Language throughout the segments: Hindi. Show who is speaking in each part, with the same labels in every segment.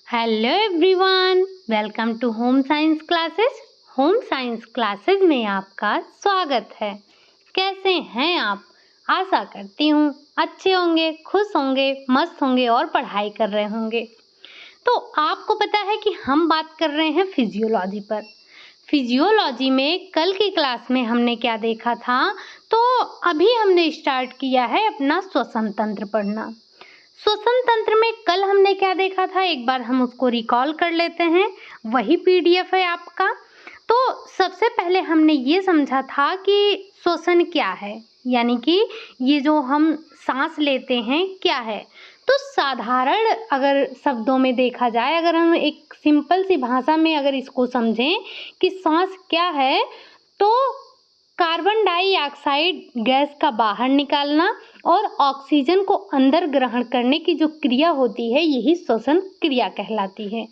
Speaker 1: Hello everyone, welcome to home science classes. Home science classes में आपका स्वागत है। कैसे हैं आप? आशा करती हूँ अच्छे होंगे, खुश होंगे, मस्त होंगे और पढ़ाई कर रहे होंगे। तो आपको पता है कि हम बात कर रहे हैं फिजियोलॉजी पर। फिजियोलॉजी में कल की क्लास में हमने क्या देखा था, तो अभी हमने स्टार्ट किया है अपना श्वसन तंत्र पढ़ना। श्वसन तंत्र में कल हमने क्या देखा था, एक बार हम उसको रिकॉल कर लेते हैं। वही पीडीएफ है आपका। तो सबसे पहले हमने ये समझा था कि श्वसन क्या है, यानी कि ये जो हम सांस लेते हैं क्या है। तो साधारण अगर शब्दों में देखा जाए, अगर हम एक सिंपल सी भाषा में अगर इसको समझें कि सांस क्या है, तो कार्बन डाइऑक्साइड गैस का बाहर निकालना और ऑक्सीजन को अंदर ग्रहण करने की जो क्रिया होती है, यही श्वसन क्रिया कहलाती है।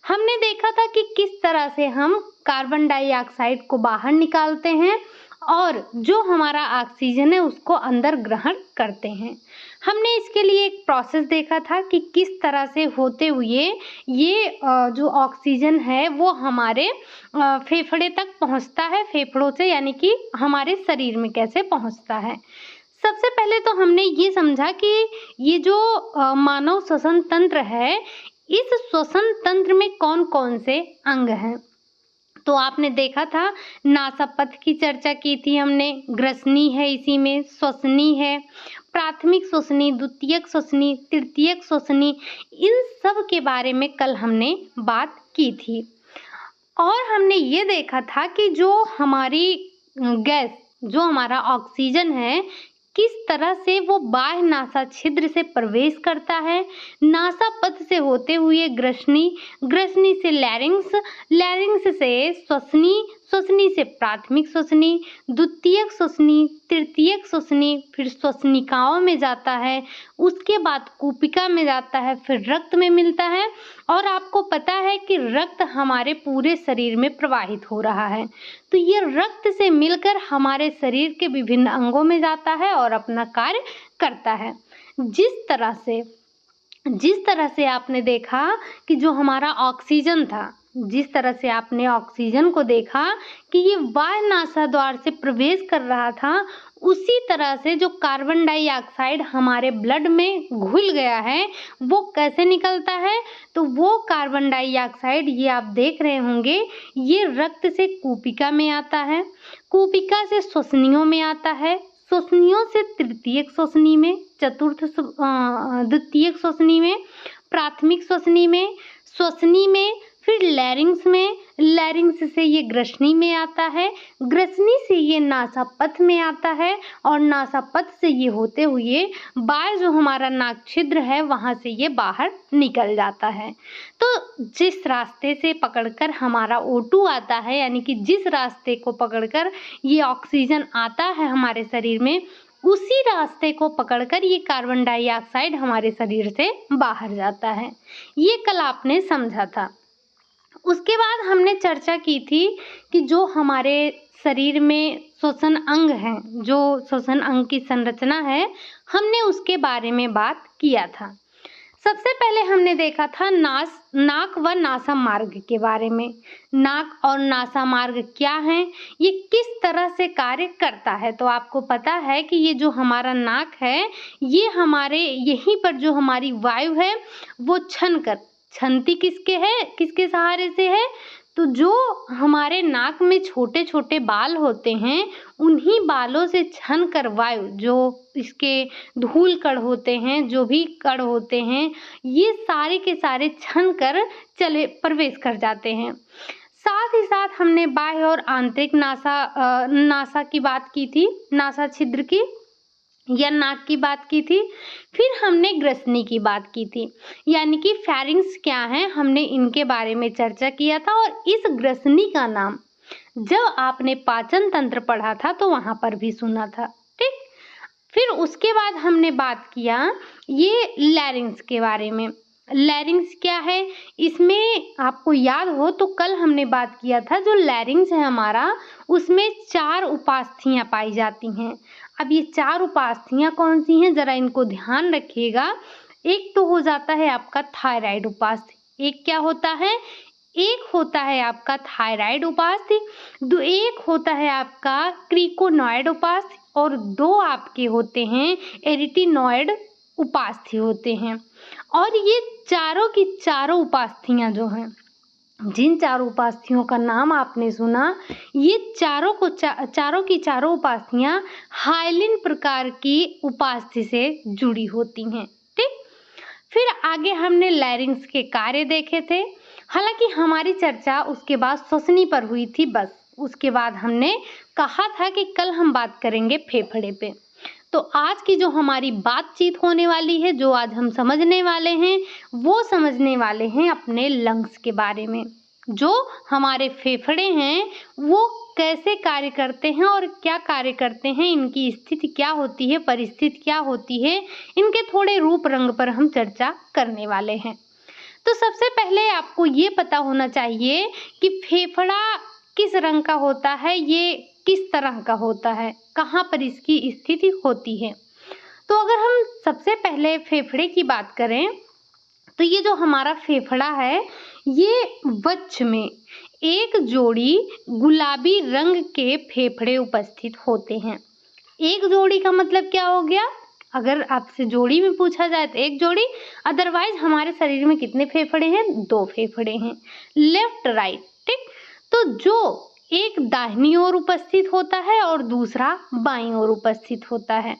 Speaker 1: हमने देखा था कि किस तरह से हम कार्बन डाइऑक्साइड को बाहर निकालते हैं और जो हमारा ऑक्सीजन है उसको अंदर ग्रहण करते हैं। हमने इसके लिए एक प्रोसेस देखा था कि किस तरह से होते हुए ये जो ऑक्सीजन है वो हमारे फेफड़े तक पहुंचता है, फेफड़ों से यानी कि हमारे शरीर में कैसे पहुंचता है। सबसे पहले तो हमने ये समझा कि ये जो मानव श्वसन तंत्र है, इस श्वसन तंत्र में कौन कौन से अंग हैं। तो आपने देखा था नासापथ की चर्चा की थी हमने, ग्रसनी है, इसी में श्वसनी है, प्राथमिक श्वसनी, द्वितीयक श्वसनी, तृतीयक श्वसनी, इन सब के बारे में कल हमने बात की थी। और हमने ये देखा था कि जो हमारी गैस, जो हमारा ऑक्सीजन है, किस तरह से वो बाह्य नासा छिद्र से प्रवेश करता है, नासापथ से होते हुए ग्रसनी, ग्रसनी से लैरिंग्स, लैरिंग्स से श्वसनी, श्वसनी से प्राथमिक श्वसनी, द्वितीयक श्वसनी, तृतीयक श्वसनी, फिर श्वसनिकाओं में जाता है, उसके बाद कूपिका में जाता है, फिर रक्त में मिलता है। और आपको पता है कि रक्त हमारे पूरे शरीर में प्रवाहित हो रहा है, तो ये रक्त से मिलकर हमारे शरीर के विभिन्न अंगों में जाता है और अपना कार्य करता है। जिस तरह से आपने देखा कि जो हमारा ऑक्सीजन था, जिस तरह से आपने ऑक्सीजन को देखा कि ये बाह्य नासा द्वार से प्रवेश कर रहा था, उसी तरह से जो कार्बन डाइऑक्साइड हमारे ब्लड में घुल गया है, वो कैसे निकलता है। तो वो कार्बन डाइऑक्साइड, ये आप देख रहे होंगे, ये रक्त से कूपिका में आता है, कूपिका से श्वसनियों में आता है, श्वसनियों से तृतीयक श्वसनी में, द्वितीयक श्वसनी में, प्राथमिक श्वसनी में, श्वसनी में, फिर लैरिंग्स में, लैरिंग्स से ये ग्रसनी में आता है, ग्रसनी से ये नासापथ में आता है और नासापथ से ये होते हुए बाहर जो हमारा नाक छिद्र है वहाँ से ये बाहर निकल जाता है। तो जिस रास्ते से पकड़कर हमारा O2 आता है, यानी कि जिस रास्ते को पकड़कर ये ऑक्सीजन आता है हमारे शरीर में, उसी रास्ते को पकड़कर ये कार्बन डाइऑक्साइड हमारे शरीर से बाहर जाता है। ये कल आपने समझा था। उसके बाद हमने चर्चा की थी कि जो हमारे शरीर में श्वसन अंग हैं, जो श्वसन अंग की संरचना है, हमने उसके बारे में बात किया था। सबसे पहले हमने देखा था नाक व नासा मार्ग के बारे में। नाक और नासा मार्ग क्या है, ये किस तरह से कार्य करता है। तो आपको पता है कि ये जो हमारा नाक है, ये हमारे यहीं पर जो हमारी वायु है वो छनती किसके सहारे से है। तो जो हमारे नाक में छोटे छोटे बाल होते हैं, उन्हीं बालों से छन कर वायु, जो इसके धूल कण होते हैं, जो भी कण होते हैं, ये सारे के सारे छन कर प्रवेश कर जाते हैं। साथ ही साथ हमने बाह्य और आंतरिक नासा की बात की थी, नासा छिद्र की या नाक की बात की थी। फिर हमने ग्रसनी की बात की थी, यानी कि फेरिंग्स क्या हैं, हमने इनके बारे में चर्चा किया था। और इस ग्रसनी का नाम जब आपने पाचन तंत्र पढ़ा था तो वहां पर भी सुना था, ठीक। फिर उसके बाद हमने बात किया ये लैरिंग्स के बारे में। लैरिंग्स क्या है, इसमें आपको याद हो तो कल हमने बात किया था, जो लैरिंग्स है हमारा, उसमें 4 उपास्थियां पाई जाती हैं। अब ये 4 उपास्थियां कौन सी हैं, जरा इनको ध्यान रखिएगा। एक तो हो जाता है आपका थायराइड उपास्थि, एक क्या होता है, एक होता है आपका थायराइड उपास्थि, एक होता है आपका क्रिकोनॉइड उपास्थि और 2 आपके होते हैं एरिटिनॉइड उपास्थि होते हैं। और ये चारों की चारों उपास्थियां जो हैं, जिन चारों उपास्थियों का नाम आपने सुना, ये चारों की चारों उपास्थियां हाइलिन प्रकार की उपास्थि से जुड़ी होती हैं। ठीक, फिर आगे हमने लैरिंग्स के कार्य देखे थे। हालांकि हमारी चर्चा उसके बाद श्वसनी पर हुई थी, बस उसके बाद हमने कहा था कि कल हम बात करेंगे फेफड़े पे। तो आज की जो हमारी बातचीत होने वाली है, जो आज हम समझने वाले हैं, वो समझने वाले हैं अपने लंग्स के बारे में। जो हमारे फेफड़े हैं वो कैसे कार्य करते हैं और क्या कार्य करते हैं, इनकी स्थिति क्या होती है, परिस्थिति क्या होती है, इनके थोड़े रूप रंग पर हम चर्चा करने वाले हैं। तो सबसे पहले आपको ये पता होना चाहिए कि फेफड़ा किस रंग का होता है, ये किस तरह का होता है, कहाँ पर इसकी स्थिति होती है। तो अगर हम सबसे पहले फेफड़े की बात करें तो ये जो हमारा फेफड़ा है, ये वृक्ष में एक जोड़ी गुलाबी रंग के फेफड़े उपस्थित होते हैं। एक जोड़ी का मतलब क्या हो गया, अगर आपसे जोड़ी में पूछा जाए तो एक जोड़ी, अदरवाइज हमारे शरीर में कितने फेफड़े हैं, 2 फेफड़े हैं, लेफ्ट राइट। ठीक, तो जो एक दाहिनी ओर उपस्थित होता है और दूसरा बाईं ओर उपस्थित होता है।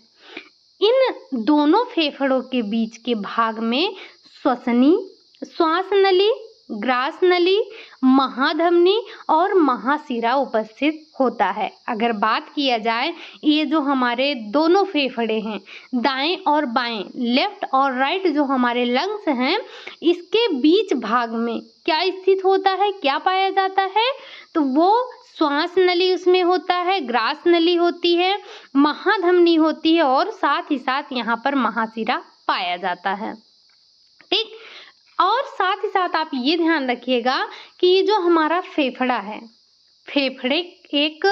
Speaker 1: इन दोनों फेफड़ों के बीच के भाग में श्वसनी, श्वास नली, ग्रास नली, महाधमनी और महाशिरा उपस्थित होता है। अगर बात किया जाए, ये जो हमारे दोनों फेफड़े हैं, दाएं और बाएं, लेफ्ट और राइट, जो हमारे लंग्स हैं, इसके बीच भाग में क्या स्थित होता है, क्या पाया जाता है, तो वो श्वास नली उसमें होता है, ग्रास नली होती है, महाधमनी होती है और साथ ही साथ यहाँ पर महाशिरा पाया जाता है। ठीक, और साथ ही साथ आप ये ध्यान रखिएगा कि ये जो हमारा फेफड़ा है, फेफड़े एक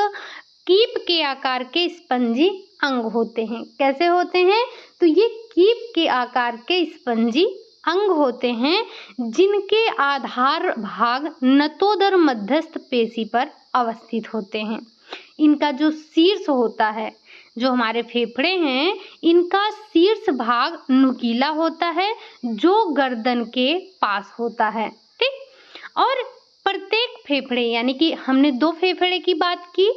Speaker 1: कीप के आकार के स्पंजी अंग होते हैं। कैसे होते हैं, तो ये कीप के आकार के स्पंजी अंग होते हैं, जिनके आधार भाग नतोदर मध्यस्थ पेशी पर अवस्थित होते हैं। इनका जो शीर्ष होता है, जो हमारे फेफड़े हैं, इनका शीर्ष भाग नुकीला होता है, जो गर्दन के पास होता है। ठीक, और प्रत्येक फेफड़े, यानी कि हमने 2 फेफड़े की बात की,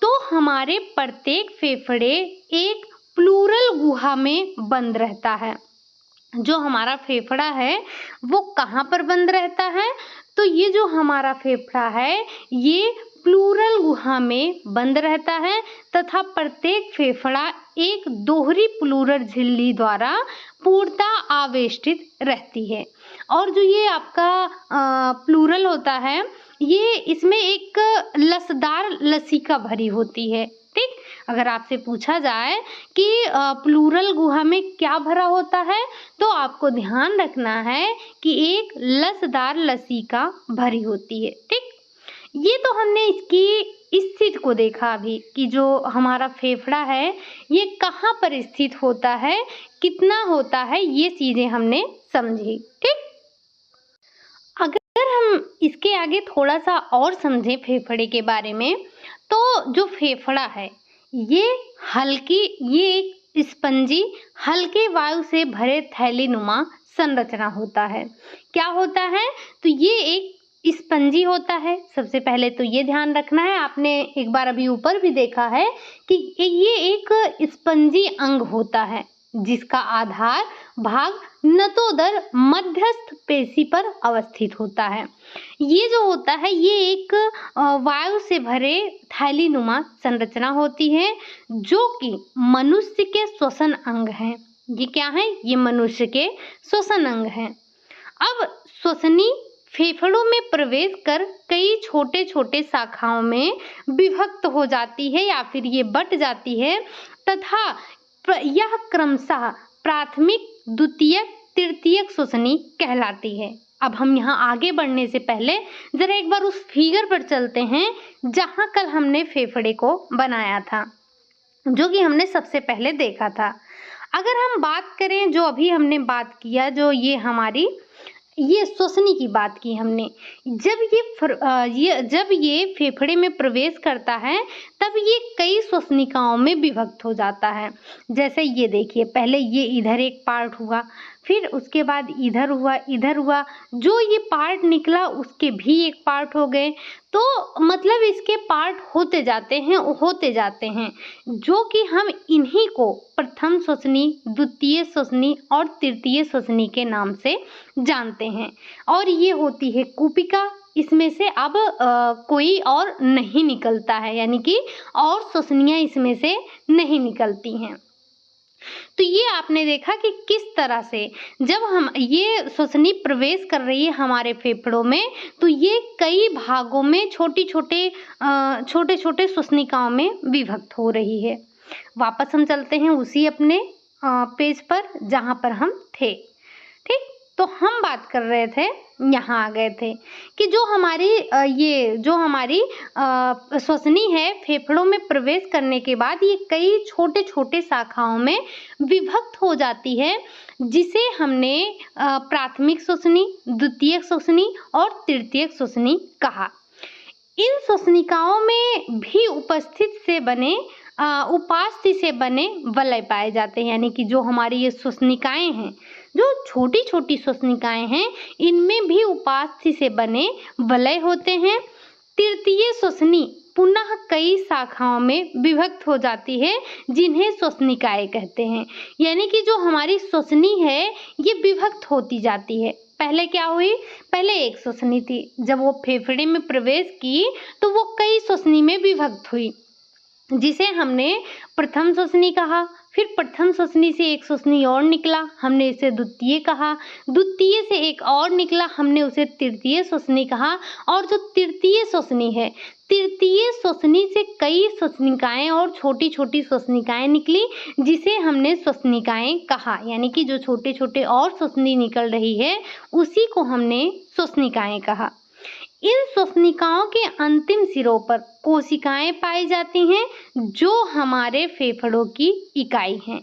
Speaker 1: तो हमारे प्रत्येक फेफड़े एक प्लूरल गुहा में बंद रहता है। जो हमारा फेफड़ा है वो कहाँ पर बंद रहता है, तो ये जो हमारा फेफड़ा है ये प्लूरल गुहा में बंद रहता है तथा प्रत्येक फेफड़ा एक दोहरी प्लूरल झिल्ली द्वारा पूर्णतः आवेष्टित रहती है। और जो ये आपका प्लूरल होता है, ये इसमें एक लसदार लसिका भरी होती है। ठीक, अगर आपसे पूछा जाए कि प्लूरल गुहा में क्या भरा होता है, तो आपको ध्यान रखना है कि एक लसदार लसिका भरी होती है। ठीक, ये तो हमने इसकी स्थिति को देखा अभी कि जो हमारा फेफड़ा है ये कहाँ पर स्थित होता है, कितना होता है, ये चीजें हमने समझी। ठीक, अगर हम इसके आगे थोड़ा सा और समझें फेफड़े के बारे में, तो जो फेफड़ा है ये एक स्पंजी हल्के वायु से भरे थैलीनुमा संरचना होता है। क्या होता है, तो ये एक स्पंजी होता है। सबसे पहले तो ये ध्यान रखना है, आपने एक बार अभी ऊपर भी देखा है कि ये एक स्पंजी अंग होता है, जिसका आधार भाग नतोदर मध्यस्थ पेशी पर अवस्थित होता है। ये जो होता है ये एक वायु से भरे थैलीनुमा संरचना होती है, जो कि मनुष्य के श्वसन अंग हैं। ये क्या है, ये मनुष्य के श्वसन अंग हैं। अब श्वसनी फेफड़ों में प्रवेश कर कई छोटे छोटे शाखाओं में विभक्त हो जाती है या फिर ये बट जाती है तथा यह क्रमशः प्राथमिक, द्वितीयक, तृतीयक श्वसनी कहलाती है। अब हम यहाँ आगे बढ़ने से पहले जरा एक बार उस फिगर पर चलते हैं जहाँ कल हमने फेफड़े को बनाया था, जो कि हमने सबसे पहले देखा था। अगर हम बात करें, जो अभी हमने बात किया, जो ये हमारी ये श्वसनी की बात की हमने। जब ये फेफड़े में प्रवेश करता है तब ये कई श्वसनिकाओं में विभक्त हो जाता है। जैसे ये देखिए, पहले ये इधर एक पार्ट हुआ, फिर उसके बाद इधर हुआ, जो ये पार्ट निकला उसके भी एक पार्ट हो गए। तो मतलब इसके पार्ट होते जाते हैं, जो कि हम इन्हीं को प्रथम श्वसनी, द्वितीय श्वसनी और तृतीय श्वसनी के नाम से जानते हैं। और ये होती है कूपिका, इसमें से अब कोई और नहीं निकलता है, यानी कि और श्वसनियाँ इसमें से नहीं निकलती हैं। तो ये आपने देखा कि किस तरह से जब हम ये श्वसनी प्रवेश कर रही है हमारे फेफड़ों में, तो ये कई भागों में छोटे छोटे श्वसनिकाओं में विभक्त हो रही है। वापस हम चलते हैं उसी अपने पेज पर जहाँ पर हम थे। ठीक, तो हम बात कर रहे थे, यहाँ आ गए थे कि जो हमारी श्वसनी है फेफड़ों में प्रवेश करने के बाद ये कई छोटे छोटे शाखाओं में विभक्त हो जाती है, जिसे हमने प्राथमिक श्वसनी, द्वितीयक श्वसनी और तृतीयक श्वसनी कहा। इन श्वसनिकाओं में भी उपास्थि से बने वलय पाए जाते हैं, यानी कि जो हमारी ये श्वसनिकाएं हैं, जो छोटी छोटी श्वसनिकाएं हैं, इनमें भी उपास्थि से बने वलय होते हैं। तृतीय श्वसनी पुनः कई शाखाओं में विभक्त हो जाती है, जिन्हें श्वसनिकाएं कहते हैं। यानी कि जो हमारी श्वसनी है ये विभक्त होती जाती है। पहले क्या हुई, पहले एक श्वसनी थी, जब वो फेफड़े में प्रवेश की तो वो कई श्वसनी में विभक्त हुई, जिसे हमने प्रथम श्वसनी कहा। फिर प्रथम श्वसनी से एक श्वसनी और निकला, हमने इसे द्वितीय कहा। द्वितीय से एक और निकला, हमने उसे तृतीय श्वसनी कहा। और जो तृतीय श्वसनी है, तृतीय श्वसनी से कई श्वसनिकाएं और छोटी छोटी श्वसनिकाएं निकली, जिसे हमने श्वसनिकाएं कहा। यानी कि जो छोटे छोटे और श्वसनी निकल रही है उसी को हमने श्वसनिकाएं कहा। इन श्वसनिकाओं के अंतिम सिरों पर कोशिकाएं पाई जाती हैं, जो हमारे फेफड़ों की इकाई हैं।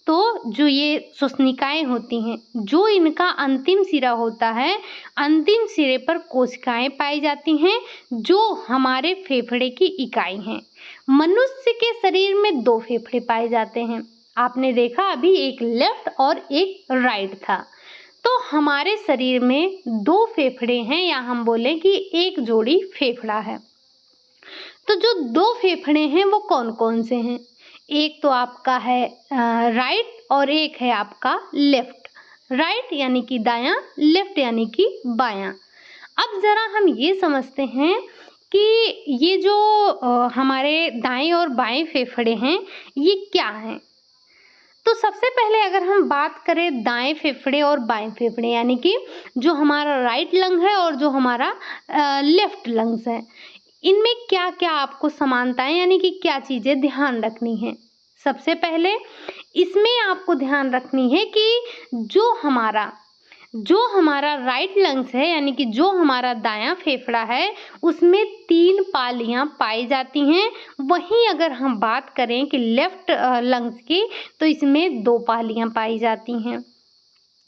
Speaker 1: तो जो ये श्वसनिकाएं होती हैं, जो इनका अंतिम सिरा होता है, अंतिम सिरे पर कोशिकाएं पाई जाती हैं, जो हमारे फेफड़े की इकाई हैं। मनुष्य के शरीर में 2 फेफड़े पाए जाते हैं। आपने देखा अभी एक लेफ्ट और एक राइट था। तो हमारे शरीर में 2 फेफड़े हैं, या हम बोले कि एक जोड़ी फेफड़ा है। तो जो 2 फेफड़े हैं वो कौन कौन से हैं? एक तो आपका है राइट और एक है आपका लेफ्ट। राइट यानी कि दायां, लेफ्ट यानी कि बायां। अब जरा हम ये समझते हैं कि ये जो हमारे दाएं और बाएं फेफड़े हैं ये क्या हैं। तो सबसे पहले अगर हम बात करें दाएं फेफड़े और बाएं फेफड़े, यानी कि जो हमारा राइट लंग है और जो हमारा लेफ्ट लंग्स है, इनमें क्या क्या आपको समानताएं यानी कि क्या चीज़ें ध्यान रखनी है। सबसे पहले इसमें आपको ध्यान रखनी है कि जो हमारा राइट लंग्स है, यानी कि जो हमारा दायां फेफड़ा है, उसमें 3 पालियां पाई जाती हैं। वहीं अगर हम बात करें कि लेफ्ट लंग्स की, तो इसमें 2 पालियां पाई जाती हैं।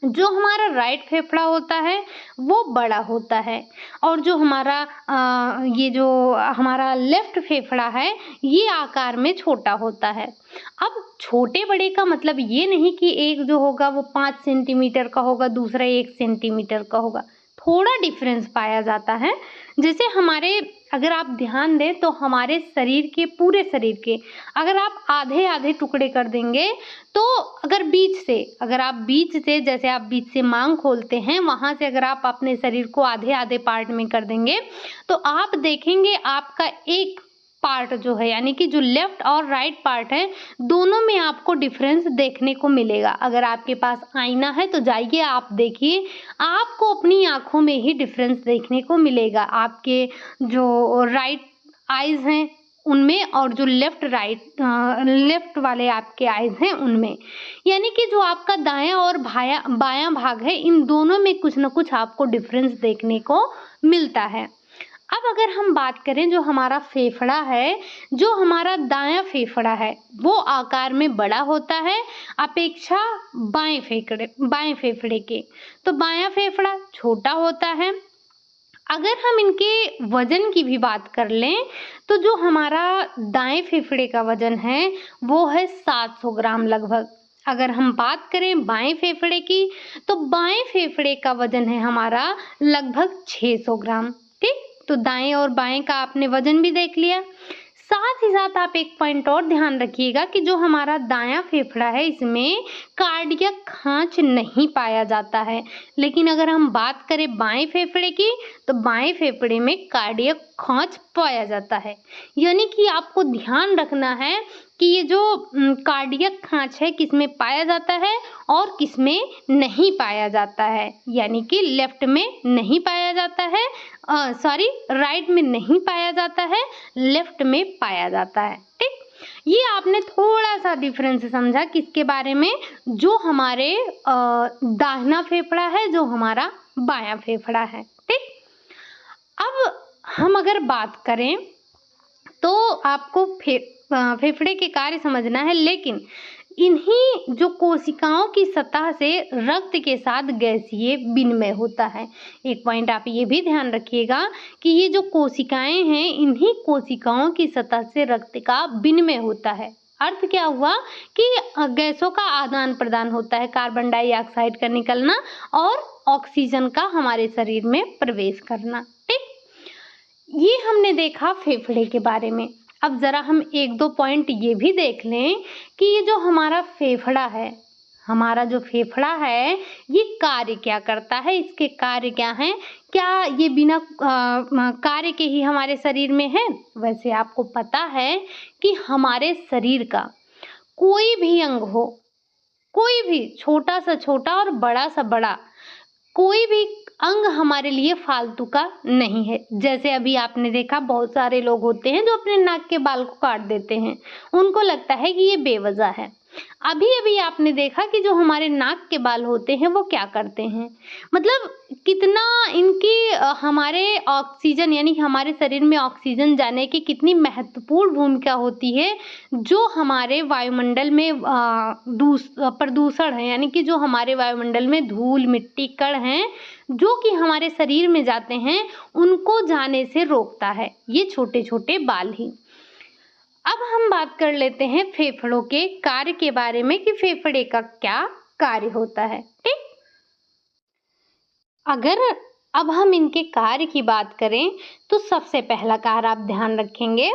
Speaker 1: जो हमारा राइट फेफड़ा होता है वो बड़ा होता है, और जो हमारा लेफ्ट फेफड़ा है ये आकार में छोटा होता है। अब छोटे बड़े का मतलब ये नहीं कि एक जो होगा वो 5 सेंटीमीटर का होगा, दूसरा 1 सेंटीमीटर का होगा। थोड़ा डिफरेंस पाया जाता है। जैसे अगर आप ध्यान दें तो हमारे पूरे शरीर के अगर आप आधे आधे टुकड़े कर देंगे, तो अगर आप बीच से जैसे आप बीच से मांग खोलते हैं, वहां से अगर आप अपने शरीर को आधे आधे पार्ट में कर देंगे, तो आप देखेंगे आपका एक पार्ट जो है, यानी कि जो लेफ्ट और राइट पार्ट है, दोनों में आपको डिफरेंस देखने को मिलेगा। अगर आपके पास आईना है तो जाइए आप देखिए, आपको अपनी आंखों में ही डिफरेंस देखने को मिलेगा। आपके जो राइट आईज हैं उनमें, और जो लेफ्ट वाले आपके आईज हैं उनमें, यानी कि जो आपका दायां और बायां भाग है, इन दोनों में कुछ न कुछ आपको डिफरेंस देखने को मिलता है। अब अगर हम बात करें जो हमारा फेफड़ा है, जो हमारा दायां फेफड़ा है, वो आकार में बड़ा होता है अपेक्षा बाएं फेफड़े के। तो बायां फेफड़ा छोटा होता है। अगर हम इनके वजन की भी बात कर लें तो जो हमारा दाएं फेफड़े का वजन है वो है 700 ग्राम लगभग। अगर हम बात करें बाएं फेफड़े की तो बाएं फेफड़े का वजन है हमारा लगभग 600 ग्राम। ठीक, तो दाएं और बाएं का आपने वजन भी देख लिया। साथ ही साथ आप एक पॉइंट और ध्यान रखिएगा कि जो हमारा दायां फेफड़ा है इसमें कार्डियक खांच नहीं पाया जाता है, लेकिन अगर हम बात करें बाएं फेफड़े की तो बाएं फेफड़े में कार्डियक खांच पाया जाता है। यानी कि आपको ध्यान रखना है कि ये जो कार्डियक खांच है किसमें पाया जाता है और किसमें नहीं पाया जाता है। यानी कि लेफ्ट में नहीं पाया जाता है, राइट में नहीं पाया जाता है, लेफ्ट में पाया जाता है। ठीक, ये आपने थोड़ा सा डिफरेंस समझा किसके बारे में, जो हमारे दाहिना फेफड़ा है, जो हमारा बायां फेफड़ा है। ठीक, अब हम अगर बात करें तो आपको फेफड़े के कार्य समझना है, लेकिन इन्हीं जो कोशिकाओं की सतह से रक्त के साथ गैसीय विनिमय होता है। एक पॉइंट आप ये भी ध्यान रखिएगा कि ये जो कोशिकाएं हैं इन्हीं कोशिकाओं की सतह से रक्त का विनिमय होता है। अर्थ क्या हुआ कि गैसों का आदान प्रदान होता है, कार्बन डाइऑक्साइड का निकलना और ऑक्सीजन का हमारे शरीर में प्रवेश करना। ठीक, ये हमने देखा फेफड़े के बारे में। अब जरा हम एक दो पॉइंट ये भी देख लें कि ये जो हमारा फेफड़ा है, हमारा जो फेफड़ा है ये कार्य क्या करता है, इसके कार्य क्या हैं, क्या ये बिना कार्य के ही हमारे शरीर में है? वैसे आपको पता है कि हमारे शरीर का कोई भी अंग हो, कोई भी छोटा सा छोटा और बड़ा सा बड़ा, कोई भी अंग हमारे लिए फालतू का नहीं है। जैसे अभी आपने देखा बहुत सारे लोग होते हैं जो अपने नाक के बाल को काट देते हैं, उनको लगता है कि ये बेवजह है। अभी अभी आपने देखा कि जो हमारे नाक के बाल होते हैं वो क्या करते हैं, मतलब कितना इनकी हमारे ऑक्सीजन यानी कि हमारे शरीर में ऑक्सीजन जाने की कितनी महत्वपूर्ण भूमिका होती है, जो हमारे वायुमंडल में प्रदूषण है, यानी कि जो हमारे वायुमंडल में धूल मिट्टी कण हैं जो कि हमारे शरीर में जाते हैं उनको जाने से रोकता है ये छोटे छोटे बाल ही। अब हम बात कर लेते हैं फेफड़ों के कार्य के बारे में कि फेफड़े का क्या कार्य होता है। ठीक, अगर अब हम इनके कार्य की बात करें तो सबसे पहला कार्य आप ध्यान रखेंगे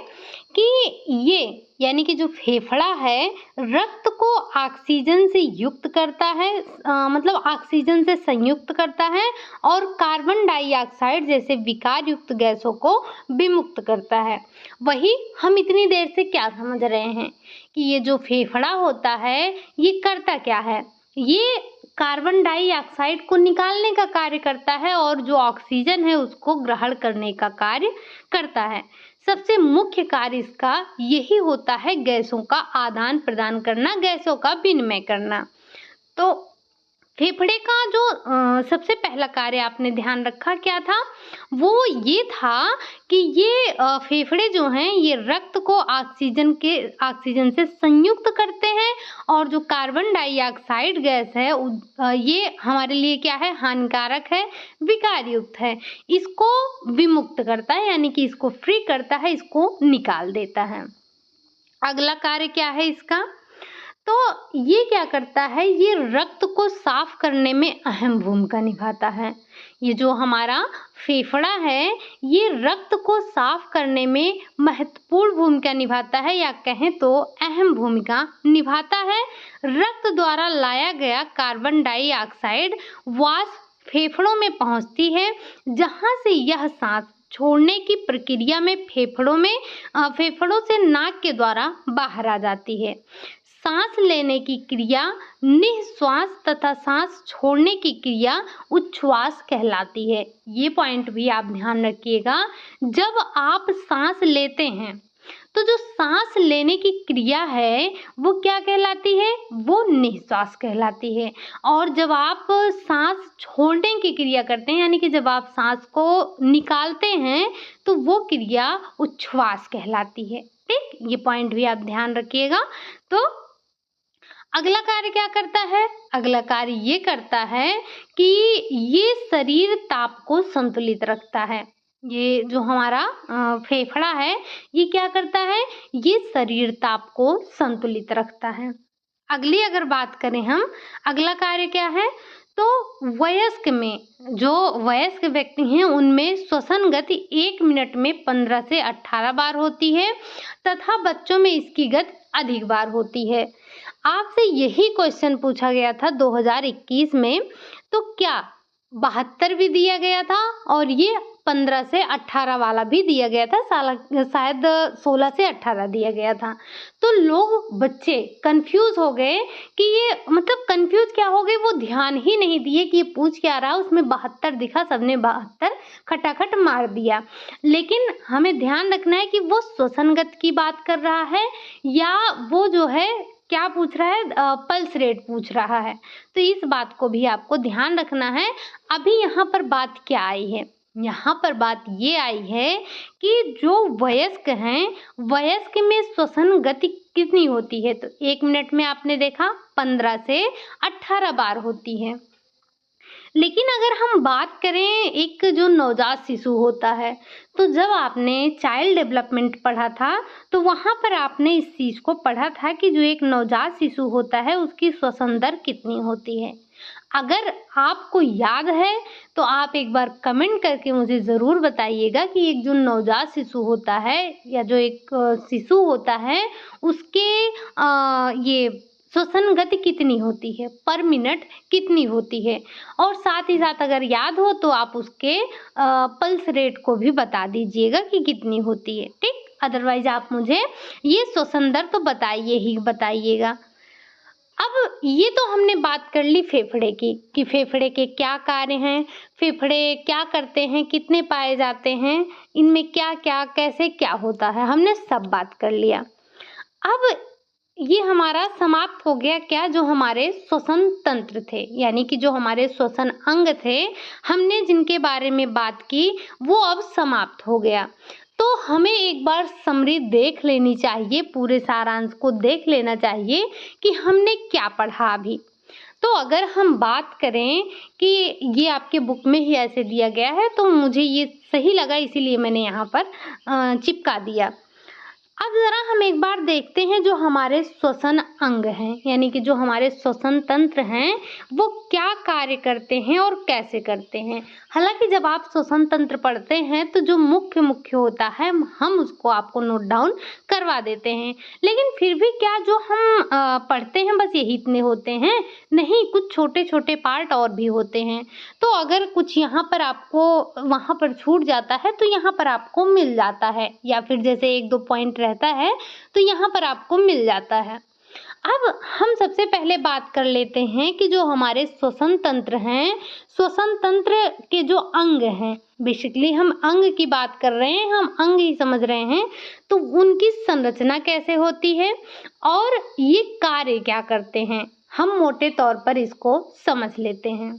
Speaker 1: कि ये यानी कि जो फेफड़ा है रक्त को ऑक्सीजन से युक्त करता है, मतलब ऑक्सीजन से संयुक्त करता है और कार्बन डाइऑक्साइड जैसे विकार युक्त गैसों को विमुक्त करता है। वही हम इतनी देर से क्या समझ रहे हैं कि ये जो फेफड़ा होता है ये करता क्या है, ये कार्बन डाइऑक्साइड को निकालने का कार्य करता है और जो ऑक्सीजन है उसको ग्रहण करने का कार्य करता है। सबसे मुख्य कार्य इसका यही होता है गैसों का आदान प्रदान करना, गैसों का विनिमय करना। तो फेफड़े का जो सबसे पहला कार्य आपने ध्यान रखा क्या था, वो ये था कि ये फेफड़े जो हैं ये रक्त को ऑक्सीजन से संयुक्त करते हैं और जो कार्बन डाइऑक्साइड गैस है ये हमारे लिए क्या है, हानिकारक है, विकार युक्त है, इसको विमुक्त करता है यानी कि इसको फ्री करता है, इसको निकाल देता है। अगला कार्य क्या है इसका, तो ये क्या करता है, ये रक्त को साफ करने में अहम भूमिका निभाता है। ये जो हमारा फेफड़ा है ये रक्त को साफ करने में महत्वपूर्ण भूमिका निभाता है, या कहें तो अहम भूमिका निभाता है। रक्त द्वारा लाया गया कार्बन डाइऑक्साइड वाष्प फेफड़ों में पहुंचती है, जहां से यह सांस छोड़ने की प्रक्रिया में फेफड़ों से नाक के द्वारा बाहर आ जाती है। सांस लेने की क्रिया निःश्वास तथा सांस छोड़ने की क्रिया उच्छ्वास कहलाती है। ये पॉइंट भी आप ध्यान रखिएगा, जब आप सांस लेते हैं तो जो सांस लेने की क्रिया है वो क्या कहलाती है? वो निःश्वास कहलाती है। और जब आप सांस छोड़ने की क्रिया करते हैं, यानी कि जब आप सांस को निकालते हैं, तो वो क्रिया उच्छ्वास कहलाती है। ठीक, ये पॉइंट भी आप ध्यान रखिएगा। तो अगला कार्य क्या करता है? अगला कार्य ये करता है कि ये शरीर ताप को संतुलित रखता है। ये जो हमारा फेफड़ा है, ये क्या करता है? ये शरीर ताप को संतुलित रखता है। अगली अगर बात करें हम, अगला कार्य क्या है? तो वयस्क में, जो वयस्क व्यक्ति हैं उनमें श्वसन गति 1 मिनट में 15 से 18 बार होती है तथा बच्चों में इसकी गति अधिक बार होती है। आपसे यही क्वेश्चन पूछा गया था 2021 में, तो क्या 72 भी दिया गया था और ये 15 से 18 वाला भी दिया गया था, शायद 16 से 18 दिया गया था। तो लोग, बच्चे कंफ्यूज हो गए कि ये मतलब कंफ्यूज क्या हो गए, वो ध्यान ही नहीं दिए कि ये पूछ क्या रहा है। उसमें 72 दिखा, सबने 72 खटाखट मार दिया। लेकिन हमें ध्यान रखना है कि वो श्वसन गति की बात कर रहा है या वो जो है क्या पूछ रहा है, पल्स रेट पूछ रहा है। तो इस बात को भी आपको ध्यान रखना है। अभी यहाँ पर बात क्या आई है? यहाँ पर बात ये आई है कि जो वयस्क हैं, वयस्क में श्वसन गति कितनी होती है? तो 1 मिनट में आपने देखा 15 से 18 बार होती है। लेकिन अगर हम बात करें एक जो नवजात शिशु होता है, तो जब आपने चाइल्ड डेवलपमेंट पढ़ा था तो वहाँ पर आपने इस चीज़ को पढ़ा था कि जो एक नवजात शिशु होता है उसकी श्वसन दर कितनी होती है। अगर आपको याद है तो आप एक बार कमेंट करके मुझे ज़रूर बताइएगा कि एक जो नवजात शिशु होता है या जो एक शिशु होता है उसके ये श्वसन गति कितनी होती है, पर मिनट कितनी होती है। और साथ ही साथ अगर याद हो तो आप उसके पल्स रेट को भी बता दीजिएगा कि कितनी होती है। ठीक, अदरवाइज आप मुझे ये श्वसन दर तो बताइएगा। अब ये तो हमने बात कर ली फेफड़े की कि फेफड़े के क्या कार्य हैं, फेफड़े क्या करते हैं, कितने पाए जाते हैं, इनमें क्या क्या कैसे क्या होता है, हमने सब बात कर लिया। अब ये हमारा समाप्त हो गया क्या, जो हमारे श्वसन तंत्र थे, यानी कि जो हमारे श्वसन अंग थे, हमने जिनके बारे में बात की वो अब समाप्त हो गया। तो हमें एक बार समरी देख लेनी चाहिए, पूरे सारांश को देख लेना चाहिए कि हमने क्या पढ़ा अभी। तो अगर हम बात करें कि ये आपके बुक में ही ऐसे दिया गया है तो मुझे ये सही लगा, इसीलिए मैंने यहाँ पर चिपका दिया। अब ज़रा हम एक बार देखते हैं जो हमारे श्वसन अंग हैं, यानी कि जो हमारे श्वसन तंत्र हैं वो क्या कार्य करते हैं और कैसे करते हैं। हालांकि जब आप श्वसन तंत्र पढ़ते हैं तो जो मुख्य होता है हम उसको आपको नोट डाउन करवा देते हैं, लेकिन फिर भी क्या जो हम पढ़ते हैं बस यही इतने होते हैं? नहीं, कुछ छोटे छोटे पार्ट और भी होते हैं। तो अगर कुछ यहाँ पर आपको वहाँ पर छूट जाता है तो यहाँ पर आपको मिल जाता है, या फिर जैसे 1-2 पॉइंट रहता है तो यहाँ पर आपको मिल जाता है। अब हम सबसे पहले बात कर लेते हैं कि जो हमारे श्वसन तंत्र हैं, श्वसन तंत्र के जो अंग हैं, बेसिकली हम अंग की बात कर रहे हैं, हम अंग ही समझ रहे हैं, तो उनकी संरचना कैसे होती है और ये कार्य क्या करते हैं, हम मोटे तौर पर इसको समझ लेते हैं।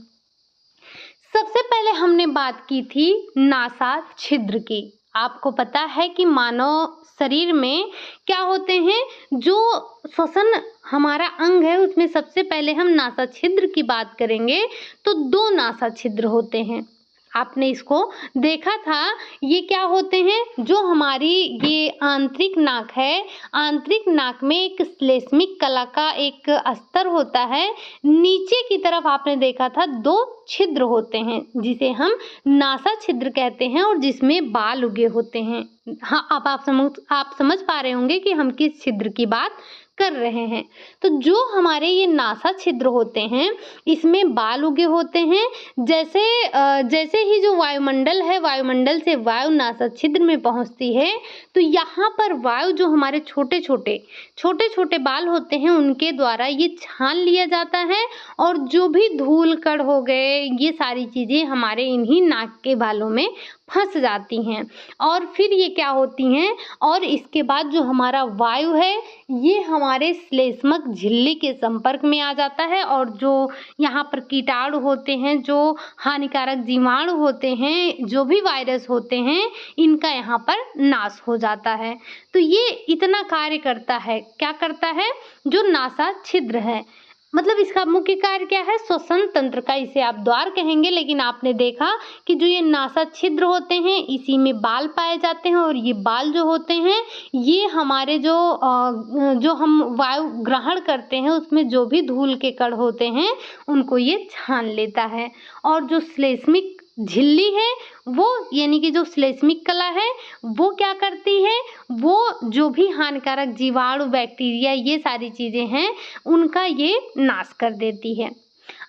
Speaker 1: सबसे पहले हमने बात की थी नासा छिद्र की। आपको पता है कि मानव शरीर में क्या होते हैं, जो श्वसन हमारा अंग है उसमें सबसे पहले हम नासा छिद्र की बात करेंगे तो 2 नासा छिद्र होते हैं। आपने इसको देखा था, ये क्या होते हैं, जो हमारी ये आंतरिक नाक है, आंतरिक नाक में एक श्लेष्मिक कला का एक अस्तर होता है, नीचे की तरफ आपने देखा था 2 छिद्र होते हैं जिसे हम नासा छिद्र कहते हैं और जिसमें बाल उगे होते हैं। हाँ, अब आप समझ पा रहे होंगे कि हम किस छिद्र की बात कर रहे हैं। तो जो हमारे ये नासा छिद्र होते हैं इसमें बाल उगे होते हैं। जैसे ही जो वायुमंडल है, वायुमंडल से वायु नासा छिद्र में पहुंचती है तो यहाँ पर वायु जो हमारे छोटे छोटे बाल होते हैं उनके द्वारा ये छान लिया जाता है और जो भी धूल कण हो गए, ये सारी चीज़ें हमारे इन्हीं नाक के बालों में फंस जाती हैं और फिर ये क्या होती हैं और इसके बाद जो हमारा वायु है ये हमारे श्लेष्मक झिल्ली के संपर्क में आ जाता है और जो यहाँ पर कीटाणु होते हैं, जो हानिकारक जीवाणु होते हैं, जो भी वायरस होते हैं, इनका यहाँ पर नाश हो जाता है। तो ये इतना कार्य करता है। क्या करता है? जो नासा छिद्र है, मतलब इसका मुख्य कार्य क्या है? श्वसन तंत्र का, इसे आप द्वार कहेंगे, लेकिन आपने देखा कि जो ये नासा छिद्र होते हैं इसी में बाल पाए जाते हैं और ये बाल जो होते हैं ये हमारे जो हम वायु ग्रहण करते हैं उसमें जो भी धूल के कण होते हैं उनको ये छान लेता है। और जो श्लेष्मिक झिल्ली है वो, यानी कि जो श्लेष्मिक कला है वो क्या करती है? वो जो भी हानिकारक जीवाणु, बैक्टीरिया, ये सारी चीजें हैं उनका ये नाश कर देती है।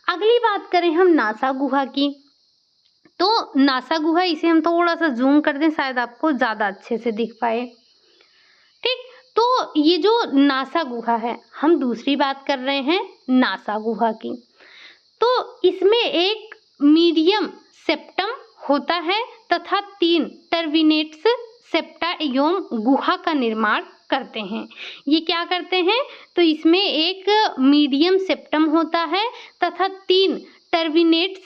Speaker 1: अगली बात करें हम नासा गुहा की, तो नासा गुहा, इसे हम थोड़ा सा जूम कर दें, शायद आपको ज्यादा अच्छे से दिख पाए। ठीक, तो ये जो नासा गुहा है, हम दूसरी बात कर रहे हैं नासा गुहा की। तो इसमें एक मीडियम सेप्टम होता है तथा 3 टर्मिनेट्स सेप्टा एवं गुहा का निर्माण करते हैं। ये क्या करते हैं? तो इसमें एक मीडियम सेप्टम होता है तथा 3 टर्मिनेट्स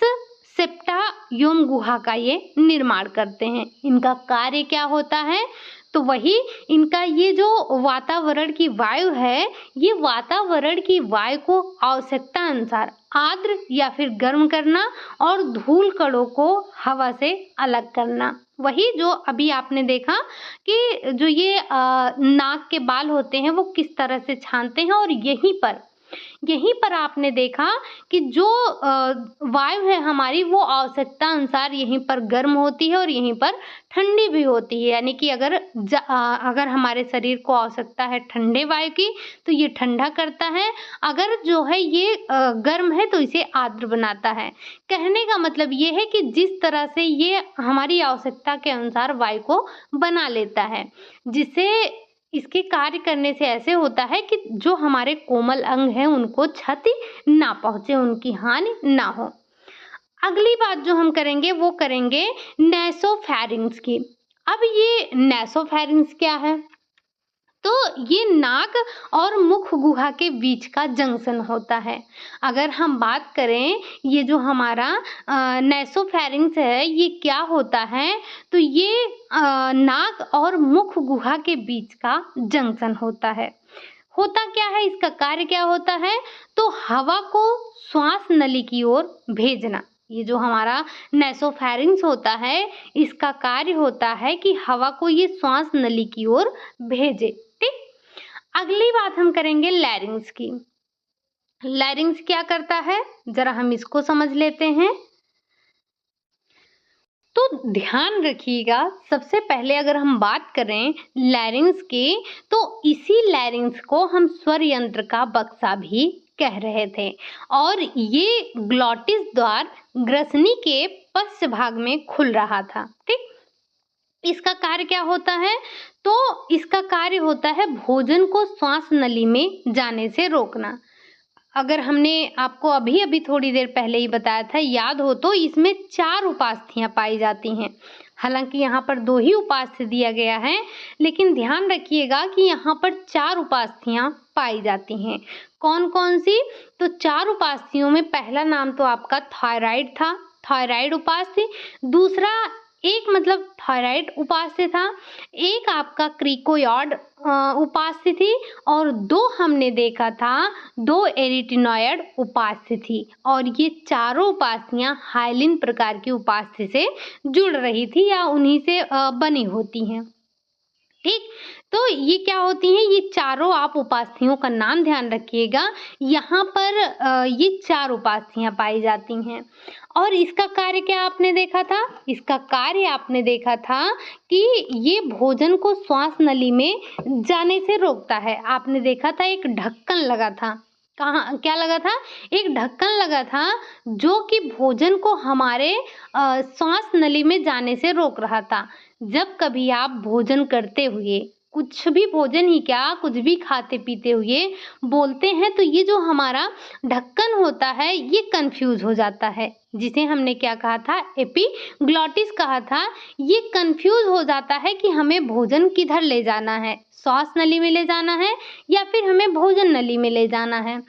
Speaker 1: सेप्टा एवं गुहा का ये निर्माण करते हैं। इनका कार्य क्या होता है? तो वही इनका ये जो वातावरण की वायु है, ये वातावरण की वायु को आवश्यकता अनुसार आर्द्र या फिर गर्म करना और धूल कणों को हवा से अलग करना। वही जो अभी आपने देखा कि जो ये नाक के बाल होते हैं वो किस तरह से छानते हैं, और यहीं पर आपने देखा कि जो वायु है हमारी वो आवश्यकता अनुसार यहीं पर गर्म होती है और यहीं पर ठंडी भी होती है। यानी कि अगर हमारे शरीर को आवश्यकता है ठंडे वायु की तो ये ठंडा करता है, अगर जो है ये गर्म है तो इसे आर्द्र बनाता है। कहने का मतलब ये है कि जिस तरह से ये हमारी आवश्यकता के अनुसार वायु को बना लेता है, जिससे इसके कार्य करने से ऐसे होता है कि जो हमारे कोमल अंग हैं उनको क्षति ना पहुंचे, उनकी हानि ना हो। अगली बात जो हम करेंगे वो करेंगे नैसोफैरिंग्स की। अब ये नैसोफैरिंग्स क्या है? तो ये नाक और मुख गुहा के बीच का जंक्शन होता है। अगर हम बात करें ये जो हमारा नैसोफैरिंग्स है ये क्या होता है? तो ये नाक और मुख गुहा के बीच का जंक्शन होता है। होता क्या है? इसका कार्य क्या होता है? तो हवा को श्वास नली की ओर भेजना। ये जो हमारा नैसोफैरिंग्स होता है इसका कार्य होता है कि हवा को ये श्वास नली की ओर भेजे। ठीक, अगली बात हम करेंगे लैरिंग्स की। लैरिंग्स क्या करता है? जरा हम इसको समझ लेते हैं। तो ध्यान रखिएगा, सबसे पहले अगर हम बात करें लैरिंग्स की तो इसी लैरिंग्स को हम स्वर यंत्र का बक्सा भी कह रहे थे, और ये ग्लॉटिस द्वार ग्रसनी के पश्च भाग में खुल रहा था। ठीक, इसका कार्य क्या होता है? तो इसका कार्य होता है भोजन को श्वास नली में जाने से रोकना। अगर हमने आपको अभी थोड़ी देर पहले ही बताया था, याद हो तो, इसमें 4 उपास्थियां पाई जाती हैं। हालांकि यहाँ पर 2 ही उपास्थि दिया गया है, लेकिन ध्यान रखिएगा कि यहाँ पर 4 उपास्थियां पाई जाती हैं। कौन कौन सी? तो 4 उपास्थियों में पहला नाम तो आपका थायराइड था, थायराइड उपास्थि। दूसरा एक मतलब थायराइड उपास्थि था, एक आपका क्रिकोयॉड उपास्थि थी, और 2 हमने देखा था 2 एरिटिनॉयड उपास्थि थी। और ये चारों उपास्थियां हाइलिन प्रकार की उपास्थि से जुड़ रही थी या उन्हीं से बनी होती हैं। ठीक, तो ये क्या होती हैं? ये चारों आप उपास्थियों का नाम ध्यान रखिएगा। यहाँ पर ये 4 उपास्थियां पाई जाती हैं। और इसका कार्य क्या आपने देखा था? इसका कार्य आपने देखा था कि ये भोजन को श्वास नली में जाने से रोकता है। आपने देखा था एक ढक्कन लगा था। कहाँ, क्या लगा था? एक ढक्कन लगा था जो कि भोजन को हमारे श्वास नली में जाने से रोक रहा था। जब कभी आप भोजन करते हुए कुछ भी भोजन ही क्या, कुछ भी खाते पीते हुए बोलते हैं तो ये जो हमारा ढक्कन होता है ये कंफ्यूज हो जाता है, जिसे हमने क्या कहा था, एपिग्लॉटिस कहा था। ये कंफ्यूज हो जाता है कि हमें भोजन किधर ले जाना है, श्वास नली में ले जाना है या फिर हमें भोजन नली में ले जाना है।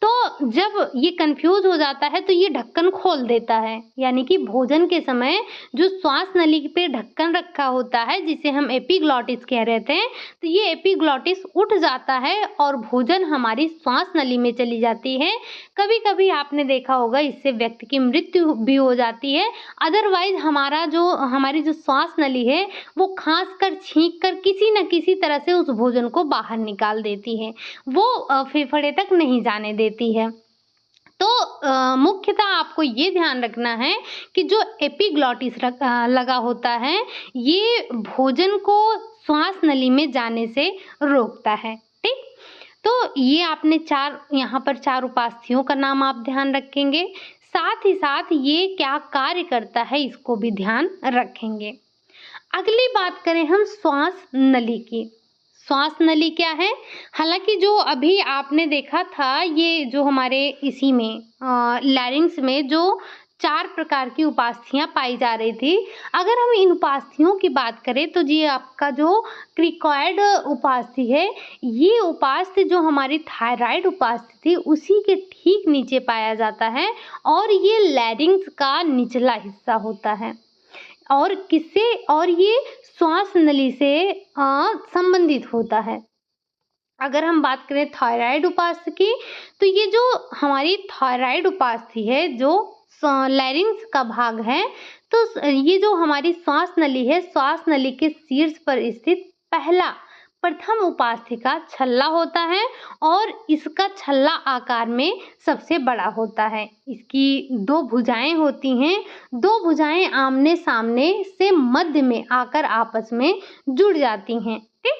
Speaker 1: तो जब ये कंफ्यूज हो जाता है तो ये ढक्कन खोल देता है, यानी कि भोजन के समय जो श्वास नली पे ढक्कन रखा होता है जिसे हम एपिग्लॉटिस कह रहे थे, तो ये एपिग्लॉटिस उठ जाता है और भोजन हमारी श्वास नली में चली जाती है। कभी कभी आपने देखा होगा इससे व्यक्ति की मृत्यु भी हो जाती है। अदरवाइज हमारी जो श्वास नली है वो खांस कर छींक कर किसी न किसी तरह से उस भोजन को बाहर निकाल देती है, वो फेफड़े तक नहीं जाने देती है। तो मुख्यतः आपको ये ध्यान रखना है कि जो एपिग्लॉटिस लगा होता है ये भोजन को श्वास नली में जाने से रोकता है। ठीक, तो ये आपने यहाँ पर 4 उपास्थियों का नाम आप ध्यान रखेंगे, साथ ही साथ ये क्या कार्य करता है इसको भी ध्यान रखेंगे। अगली बात करें हम श्वास नली की। श्वास नली क्या है? हालांकि जो अभी आपने देखा था ये जो हमारे इसी में लैरिंग्स में जो 4 प्रकार की उपास्थियां पाई जा रही थी, अगर हम इन उपास्थियों की बात करें तो ये आपका जो क्रिकॉइड उपास्थि है, ये उपास्थि जो हमारी थायराइड उपास्थि थी उसी के ठीक नीचे पाया जाता है और ये लैरिंग्स का निचला हिस्सा होता है। और किससे? और ये श्वास नली से संबंधित होता है। अगर हम बात करें थायराइड उपास्थि की, तो ये जो हमारी थायराइड उपास्थि है जो लैरिंग्स का भाग है, तो ये जो हमारी श्वास नली है, श्वास नली के शीर्ष पर स्थित प्रथम उपास्थि का छल्ला होता है और इसका छल्ला आकार में सबसे बड़ा होता है। इसकी 2 भुजाएं होती हैं, 2 भुजाएं आमने सामने से मध्य में आकर आपस में जुड़ जाती हैं। ठीक,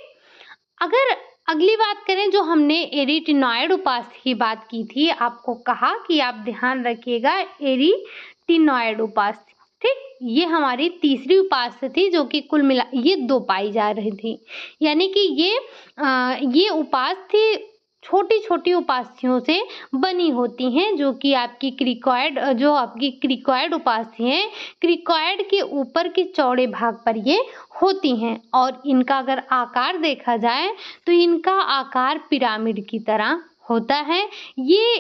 Speaker 1: अगर अगली बात करें जो हमने एरिटिनॉइड उपास्थि की बात की थी, आपको कहा कि आप ध्यान रखिएगा एरिटिनॉइड उपास्थि। ठीक, ये हमारी तीसरी उपास्थि थी जो कि कुल मिला ये 2 पाई जा रही थी, यानी कि ये उपास्थि छोटी छोटी उपास्थियों से बनी होती हैं जो कि आपकी क्रिकॉइड उपास्थि है, क्रिकॉइड के ऊपर के चौड़े भाग पर ये होती हैं और इनका अगर आकार देखा जाए तो इनका आकार पिरामिड की तरह होता है। ये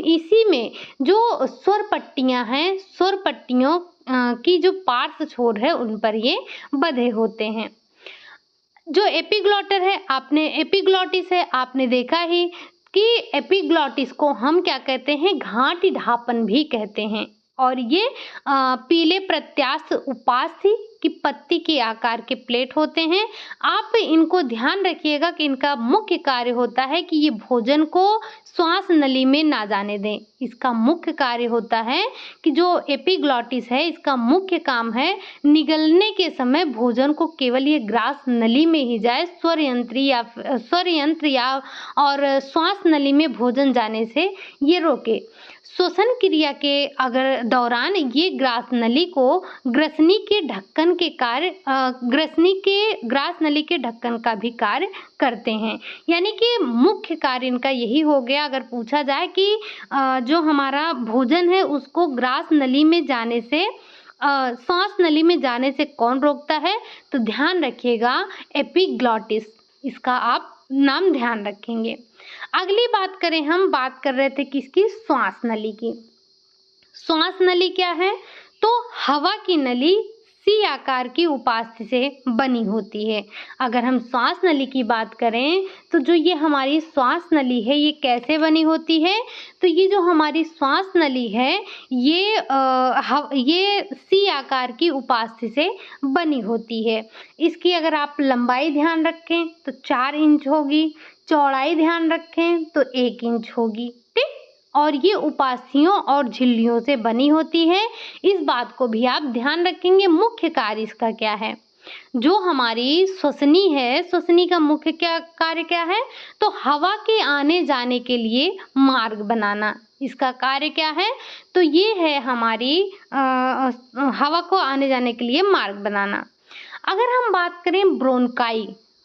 Speaker 1: इसी में जो स्वर पट्टियां हैं, स्वर पट्टियों की जो पार्श्व छोर है उन पर ये बंधे होते हैं। जो एपिग्लॉटिस है, आपने देखा ही कि एपिग्लॉटिस को हम क्या कहते हैं, घाटी ढापन भी कहते हैं। और ये पीले प्रत्यास्थ उपास्थि की पत्ती के आकार के प्लेट होते हैं। आप इनको ध्यान रखिएगा कि इनका मुख्य कार्य होता है कि ये भोजन को श्वास नली में ना जाने दें। इसका मुख्य कार्य होता है कि जो एपिग्लॉटिस है इसका मुख्य काम है निगलने के समय भोजन को केवल ये ग्रास नली में ही जाए, स्वर यंत्र या और श्वास नली में भोजन जाने से ये रोके। श्वसन क्रिया के अगर दौरान ये ग्रास नली को ग्रसनी के ग्रास नली के ढक्कन का भी कार्य करते हैं। यानी कि मुख्य कार्य इनका यही हो गया। अगर पूछा जाए कि जो हमारा भोजन है उसको ग्रास नली में जाने से श्वास नली में जाने से कौन रोकता है, तो ध्यान रखिएगा एपिग्लॉटिस, इसका आप नाम ध्यान रखेंगे। अगली बात करें, हम बात कर रहे थे किसकी, श्वास नली की। श्वास नली क्या है, तो हवा की नली सी आकार की उपास्थि से बनी होती है। अगर हम श्वास नली की बात करें तो जो ये हमारी श्वास नली है ये कैसे बनी होती है, तो ये जो हमारी श्वास नली है ये सी आकार की उपास्थि से बनी होती है। इसकी अगर आप लंबाई ध्यान रखें तो 4 इंच होगी, चौड़ाई ध्यान रखें तो 1 इंच होगी। ठीक, और ये उपास्थियों और झिल्लियों से बनी होती है। इस बात को भी आप ध्यान रखेंगे। मुख्य कार्य इसका क्या है, जो हमारी श्वसनी है, श्वसनी का मुख्य कार्य क्या है, तो हवा के आने जाने के लिए मार्ग बनाना। इसका कार्य क्या है, तो ये है हमारी हवा को आने जाने के लिए मार्ग बनाना। अगर हम बात करें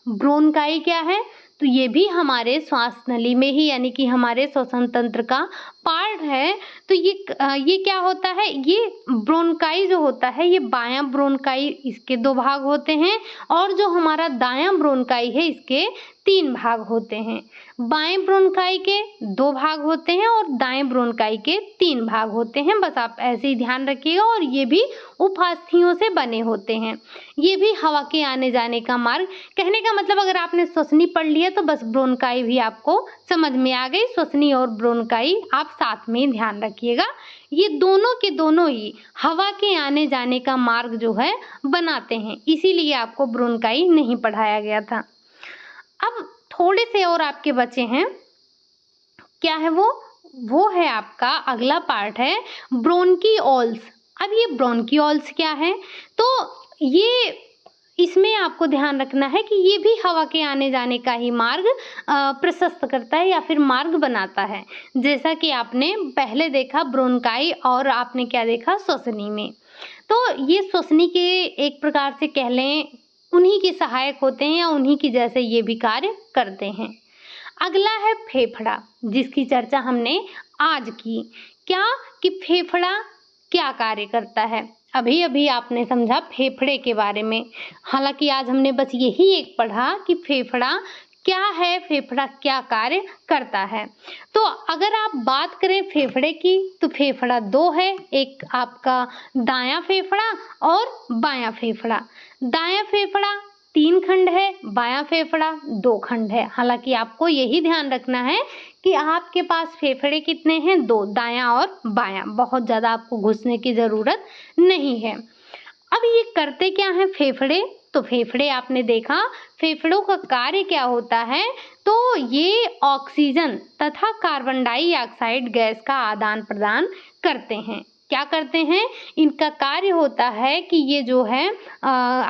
Speaker 1: ब्रोंकाई क्या है? तो ये भी हमारे श्वास नली में ही यानी कि हमारे श्वसन तंत्र का पार्ट है। तो ये क्या होता है? ये ब्रोंकाई जो होता है ये बायां ब्रोंकाई, इसके 2 भाग होते हैं और जो हमारा दायां ब्रोंकाई है इसके 3 भाग होते हैं। बाएं ब्रोंकाई के 2 भाग होते हैं और दाएं ब्रोंकाई के 3 भाग होते हैं। बस आप ऐसे ही ध्यान रखिएगा। और ये भी उपास्थियों से बने होते हैं। ये भी हवा के आने जाने का मार्ग। कहने का मतलब अगर आपने श्वसनी पढ़ लिया तो बस ब्रोंकाई भी आपको समझ में आ गई। श्वसनी और ब्रोंकाई आप साथ में ध्यान रखिएगा। ये दोनों के दोनों ही हवा के आने जाने का मार्ग जो है बनाते हैं, इसीलिए आपको ब्रोंकाई नहीं पढ़ाया गया था। अब थोड़े से और आपके बचे हैं। क्या है वो है आपका अगला पार्ट है ब्रोंकियोल्स। अब ये ब्रोंकियोल्स क्या है? तो ये इसमें आपको ध्यान रखना है कि ये भी हवा के आने जाने का ही मार्ग प्रशस्त करता है या फिर मार्ग बनाता है। जैसा कि आपने पहले देखा ब्रोंकाई और आपने क्या देखा श्वसनी में। तो ये श्वसनी के एक प्रकार से कह लें उन्हीं के सहायक होते हैं या उन्हीं की जैसे ये भी कार्य करते हैं। अगला है फेफड़ा, जिसकी चर्चा हमने आज की। क्या कि फेफड़ा क्या कार्य करता है? अभी अभी आपने समझा फेफड़े के बारे में। हालांकि आज हमने बस यही एक पढ़ा कि फेफड़ा क्या है, फेफड़ा क्या कार्य करता है। तो अगर आप बात करें फेफड़े की तो फेफड़ा 2 है, एक आपका दायां फेफड़ा और बायां फेफड़ा। दायां फेफड़ा 3 खंड है, बायां फेफड़ा 2 खंड है। हालांकि आपको यही ध्यान रखना है कि आपके पास फेफड़े कितने हैं? 2, दायां और बायां। बहुत ज़्यादा आपको घुसने की ज़रूरत नहीं है। अब ये करते क्या हैं फेफड़े? तो फेफड़े आपने देखा फेफड़ों का कार्य क्या होता है? तो ये ऑक्सीजन तथा कार्बन डाइऑक्साइड गैस का आदान प्रदान करते हैं। क्या करते हैं? इनका कार्य होता है कि ये जो है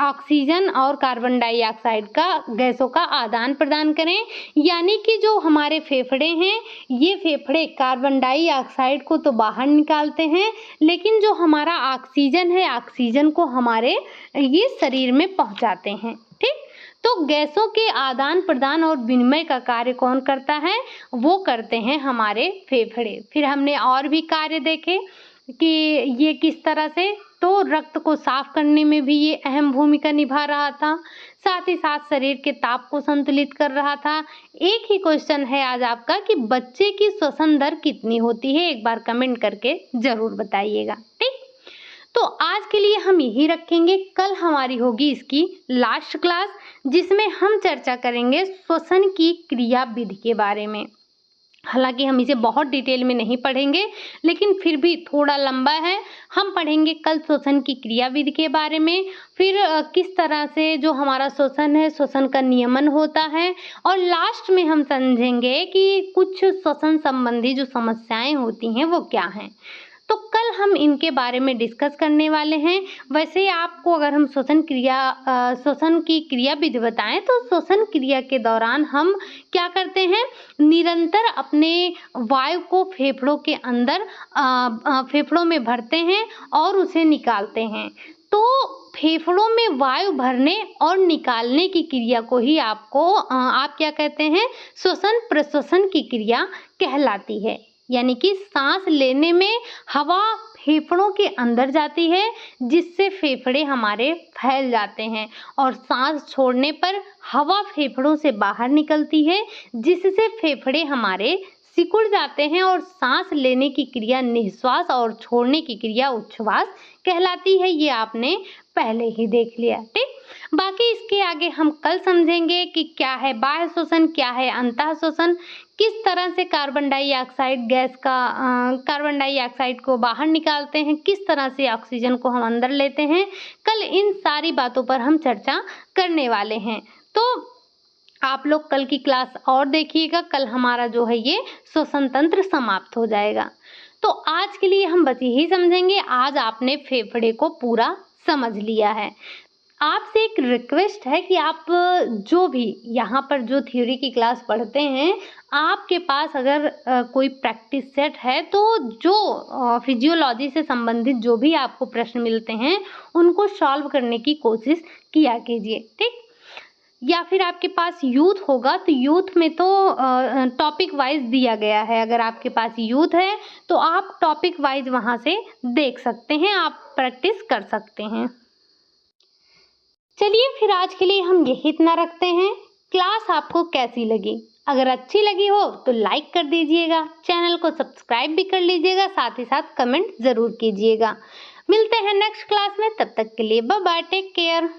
Speaker 1: ऑक्सीजन और कार्बन डाइऑक्साइड का गैसों का आदान प्रदान करें। यानी कि जो हमारे फेफड़े हैं ये फेफड़े कार्बन डाइऑक्साइड को तो बाहर निकालते हैं, लेकिन जो हमारा ऑक्सीजन है ऑक्सीजन को हमारे ये शरीर में पहुंचाते हैं। ठीक, तो गैसों के आदान प्रदान और विनिमय का कार्य कौन करता है? वो करते हैं हमारे फेफड़े। फिर हमने और भी कार्य देखे कि ये किस तरह से, तो रक्त को साफ करने में भी ये अहम भूमिका निभा रहा था, साथ ही साथ शरीर के ताप को संतुलित कर रहा था। एक ही क्वेश्चन है आज आपका कि बच्चे की श्वसन दर कितनी होती है? एक बार कमेंट करके जरूर बताइएगा। ठीक, तो आज के लिए हम यही रखेंगे। कल हमारी होगी इसकी लास्ट क्लास, जिसमें हम चर्चा करेंगे श्वसन की क्रिया विधि के बारे में। हालांकि हम इसे बहुत डिटेल में नहीं पढ़ेंगे, लेकिन फिर भी थोड़ा लंबा है। हम पढ़ेंगे कल श्वसन की क्रिया विधि के बारे में, फिर किस तरह से जो हमारा श्वसन है श्वसन का नियमन होता है, और लास्ट में हम समझेंगे कि कुछ श्वसन संबंधी जो समस्याएं होती हैं वो क्या हैं। तो कल हम इनके बारे में डिस्कस करने वाले हैं। वैसे आपको अगर हम श्वसन की क्रिया विधि बताएं तो श्वसन क्रिया के दौरान हम क्या करते हैं? निरंतर अपने वायु को फेफड़ों के अंदर फेफड़ों में भरते हैं और उसे निकालते हैं। तो फेफड़ों में वायु भरने और निकालने की क्रिया को ही आप क्या कहते हैं? श्वसन प्रश्वसन की क्रिया कहलाती है। यानी कि सांस लेने में हवा फेफड़ों के अंदर जाती है, जिससे फेफड़े हमारे फैल जाते हैं, और सांस छोड़ने पर हवा फेफड़ों से बाहर निकलती है, जिससे फेफड़े हमारे सिकुड़ जाते हैं और सांस लेने की क्रिया निश्वास और छोड़ने की क्रिया उच्छ्वास कहलाती है। ये आपने पहले ही देख लिया। ठीक, बाकी इसके आगे हम कल समझेंगे कि क्या है बाह्य श्वसन, क्या है अंतः श्वसन, किस तरह से कार्बन डाइऑक्साइड को बाहर निकालते हैं, किस तरह से ऑक्सीजन को हम अंदर लेते हैं। कल इन सारी बातों पर हम चर्चा करने वाले हैं। तो आप लोग कल की क्लास और देखिएगा। कल हमारा जो है ये श्वसन तंत्र समाप्त हो जाएगा। तो आज के लिए हम बस यही समझेंगे। आज आपने फेफड़े को पूरा समझ लिया है। आपसे एक रिक्वेस्ट है कि आप जो भी यहाँ पर जो थ्योरी की क्लास पढ़ते हैं, आपके पास अगर कोई प्रैक्टिस सेट है तो जो फिजियोलॉजी से संबंधित जो भी आपको प्रश्न मिलते हैं उनको सॉल्व करने की कोशिश किया कीजिए। ठीक, या फिर आपके पास यूथ होगा तो यूथ में तो टॉपिक वाइज दिया गया है। अगर आपके पास यूथ है तो आप टॉपिक वाइज वहाँ से देख सकते हैं, आप प्रैक्टिस कर सकते हैं। चलिए फिर आज के लिए हम यही इतना रखते हैं। क्लास आपको कैसी लगी? अगर अच्छी लगी हो तो लाइक कर दीजिएगा, चैनल को सब्सक्राइब भी कर लीजिएगा, साथ ही साथ कमेंट ज़रूर कीजिएगा। मिलते हैं नेक्स्ट क्लास में, तब तक के लिए बाय बाय, टेक केयर।